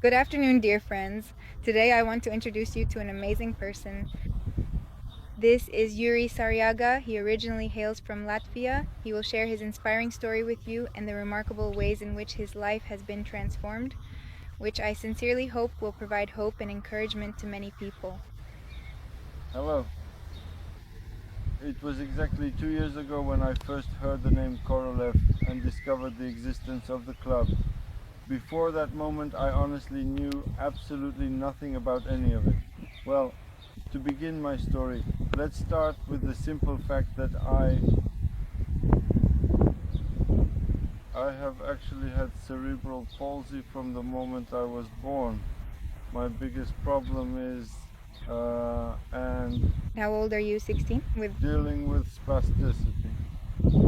Good afternoon, dear friends. Today I want to introduce you to an amazing person. This is Juris Serjaga. He originally hails from Latvia. He will share his inspiring story with you and the remarkable ways in which his life has been transformed, which I sincerely hope will provide hope and encouragement to many people. Hello. It was exactly 2 years ago when I first heard the name Korolev and discovered the existence of the club. Before that moment, I honestly knew absolutely nothing about any of it. Well, to begin my story, let's start with the simple fact that I have actually had cerebral palsy from the moment I was born. My biggest problem is and How old are you? 16? dealing with spasticity.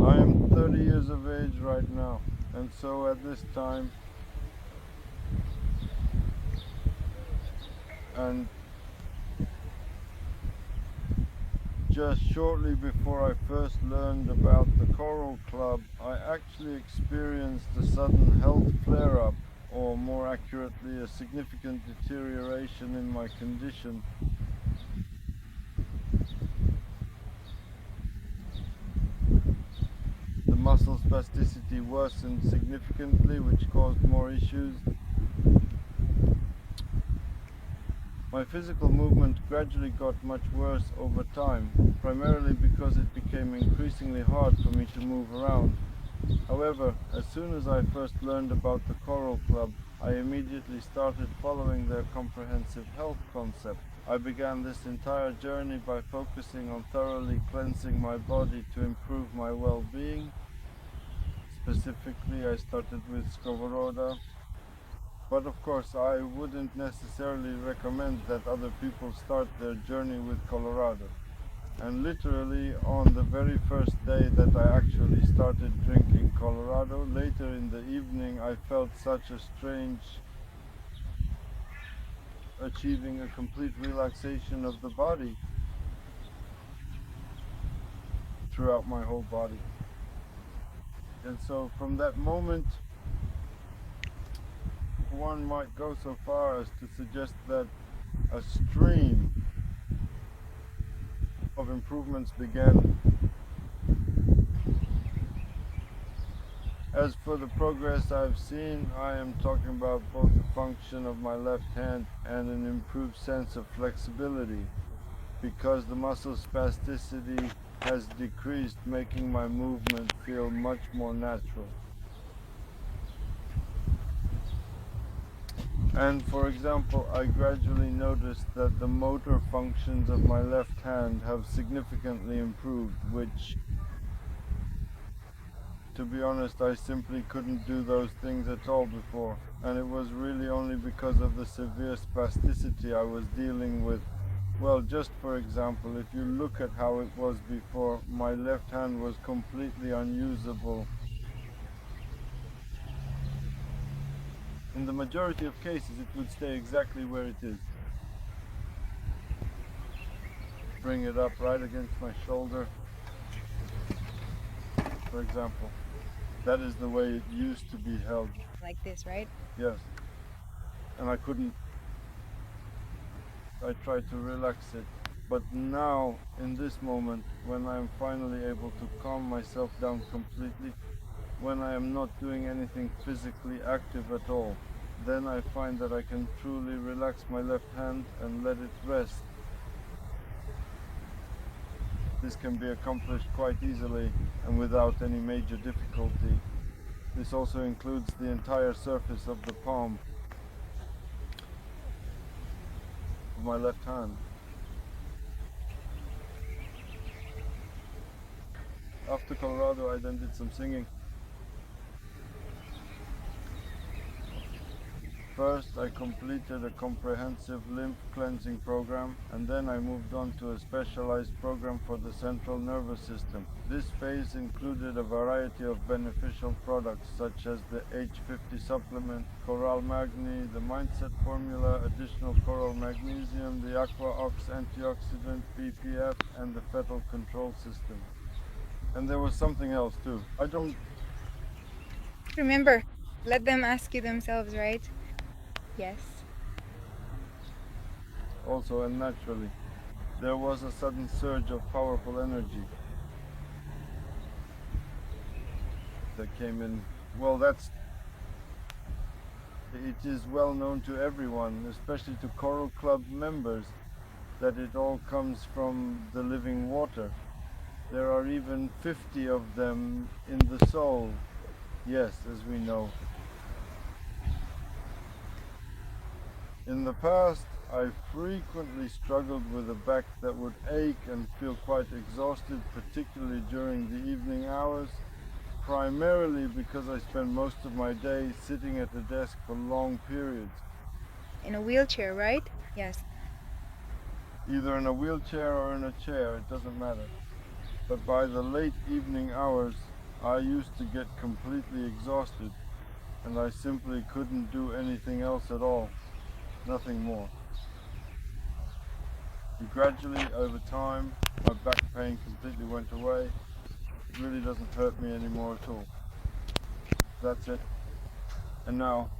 I am 30 years of age right now, and so at this time, and just shortly before I first learned about the Choral Club, I actually experienced a sudden health flare up, or more accurately, a significant deterioration in my condition. The muscle spasticity worsened significantly, which caused more issues. My physical movement gradually got much worse over time, primarily because it became increasingly hard for me to move around. However, as soon as I first learned about the Choral Club, I immediately started following their comprehensive health concept. I began this entire journey by focusing on thoroughly cleansing my body to improve my well-being. Specifically, I started with Skovoroda, but of course, I wouldn't necessarily recommend that other people start their journey with Colorado. And literally, on the very first day that I actually started drinking Colorado, later in the evening, I felt such a strange achieving a complete relaxation of the body throughout my whole body. And so, from that moment, one might go so far as to suggest that a stream of improvements began. As for the progress I've seen, I am talking about both the function of my left hand and an improved sense of flexibility, because the muscle spasticity has decreased, making my movement feel much more natural. And for example, I gradually noticed that the motor functions of my left hand have significantly improved, which, to be honest, I simply couldn't do those things at all before. And it was really only because of the severe spasticity I was dealing with. Well, just for example, if you look at how it was before, my left hand was completely unusable. In the majority of cases, it would stay exactly where it is. Bring it up right against my shoulder, for example. That is the way it used to be held. Like this, right? Yes. And I couldn't, I tried to relax it. But now, in this moment, when I am finally able to calm myself down completely, when I am not doing anything physically active at all, then I find that I can truly relax my left hand and let it rest. This can be accomplished quite easily and without any major difficulty. This also includes the entire surface of the palm of my left hand. After Colorado, I then did some singing. First, I completed a comprehensive lymph cleansing program, and then I moved on to a specialized program for the central nervous system. This phase included a variety of beneficial products such as the H50 supplement, Coral Magni, the Mindset formula, additional coral magnesium, the Aqua Ox antioxidant, PPF, and the fetal control system. And there was something else too. I don't Remember, let them ask you themselves, right? Yes. Also, and naturally, there was a sudden surge of powerful energy that came in. Well, it is well known to everyone, especially to Coral Club members, that it all comes from the living water. There are even 50 of them in the soul. Yes, as we know. In the past, I frequently struggled with a back that would ache and feel quite exhausted, particularly during the evening hours, primarily because I spend most of my day sitting at a desk for long periods, In a wheelchair, right? Yes. either in a wheelchair or in a chair, it doesn't matter. But by the late evening hours, I used to get completely exhausted, and I simply couldn't do anything else at all, nothing more. Gradually, over time, my back pain completely went away. It really doesn't hurt me anymore at all. That's it. And now,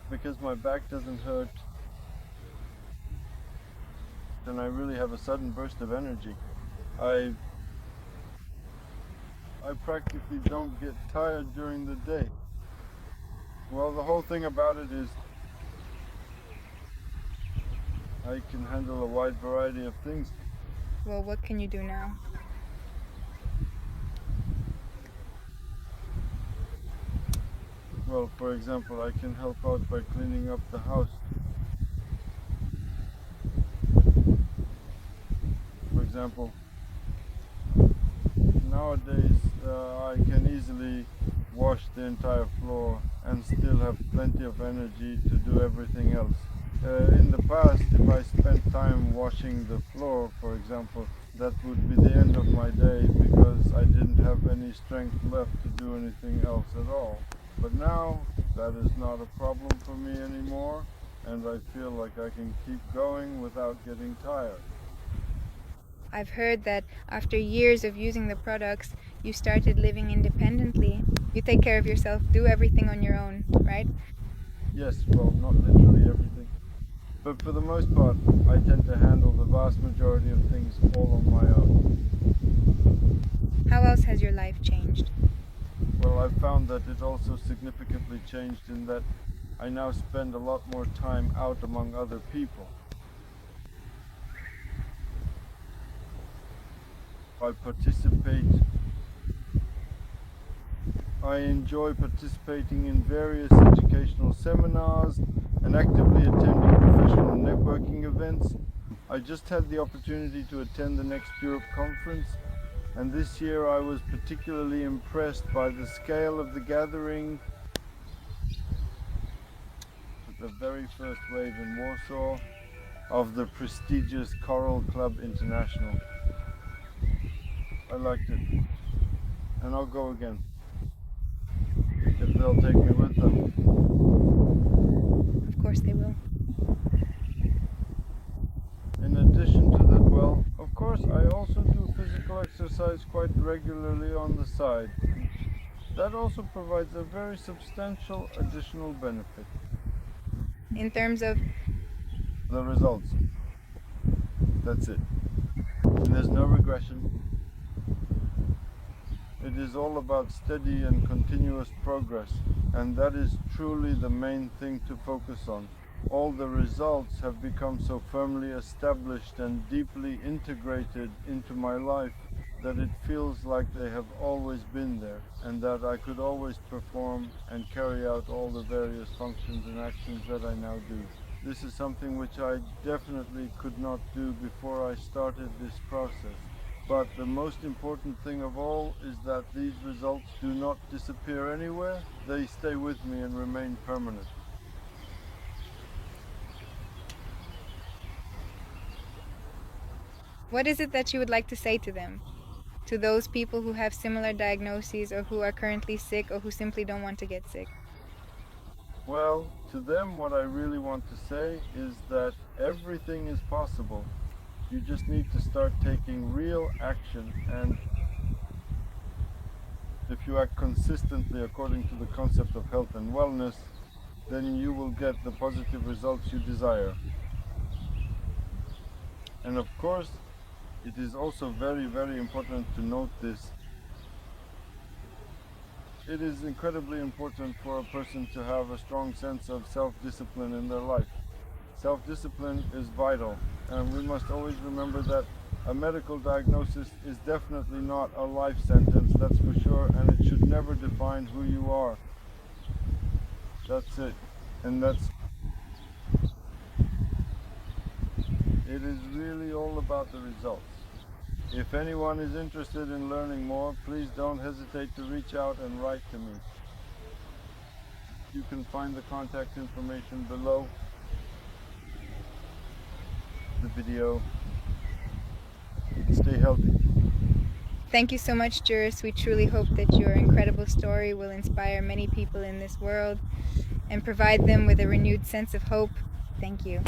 because my back doesn't hurt, then I really have a sudden burst of energy. I I practically don't get tired during the day. Well, the whole thing about it is I can handle a wide variety of things. Well, what can you do now? Well, for example, I can help out by cleaning up the house. For example, nowadays I can easily wash the entire floor and still have plenty of energy to do everything else. In the past, if I spent time washing the floor, for example, that would be the end of my day because I didn't have any strength left to do anything else at all. But now, that is not a problem for me anymore, and I feel like I can keep going without getting tired. I've heard that after years of using the products, you started living independently. You take care of yourself, do everything on your own, right? Yes, well, not literally everything. But for the most part, I tend to handle the vast majority of things all on my own. How else has your life changed? Well, I've found that it also significantly changed in that I now spend a lot more time out among other people. I enjoy participating in various educational seminars and actively attending professional networking events. I just had the opportunity to attend the Next Europe conference, and this year I was particularly impressed by the scale of the gathering at the very first wave in Warsaw of the prestigious Choral Club International. I liked it, and I'll go again if they'll take me with them. Of course they will. In addition to that, well, of course, I also do physical exercise quite regularly on the side. That also provides a very substantial additional benefit. In terms of The results. That's it. And there's no regression. It is all about steady and continuous progress, and that is truly the main thing to focus on. All the results have become so firmly established and deeply integrated into my life that it feels like they have always been there, and that I could always perform and carry out all the various functions and actions that I now do. This is something which I definitely could not do before I started this process. But the most important thing of all is that these results do not disappear anywhere. They stay with me and remain permanent. what is it that you would like to say to them? To those people who have similar diagnoses or who are currently sick or who simply don't want to get sick? Well, to them, what I really want to say is that everything is possible. You just need to start taking real action, and If you act consistently according to the concept of health and wellness, then you will get the positive results you desire. And of course, it is also very, very important to note this. It is incredibly important for a person to have a strong sense of self-discipline in their life. Self-discipline is vital, and we must always remember that a medical diagnosis is definitely not a life sentence, that's for sure, and it should never define who you are. That's it. And it is really all about the results. If anyone is interested in learning more, please don't hesitate to reach out and write to me. You can find the contact information below the video. Stay healthy. Thank you so much, Juris. We truly hope that your incredible story will inspire many people in this world and provide them with a renewed sense of hope. Thank you.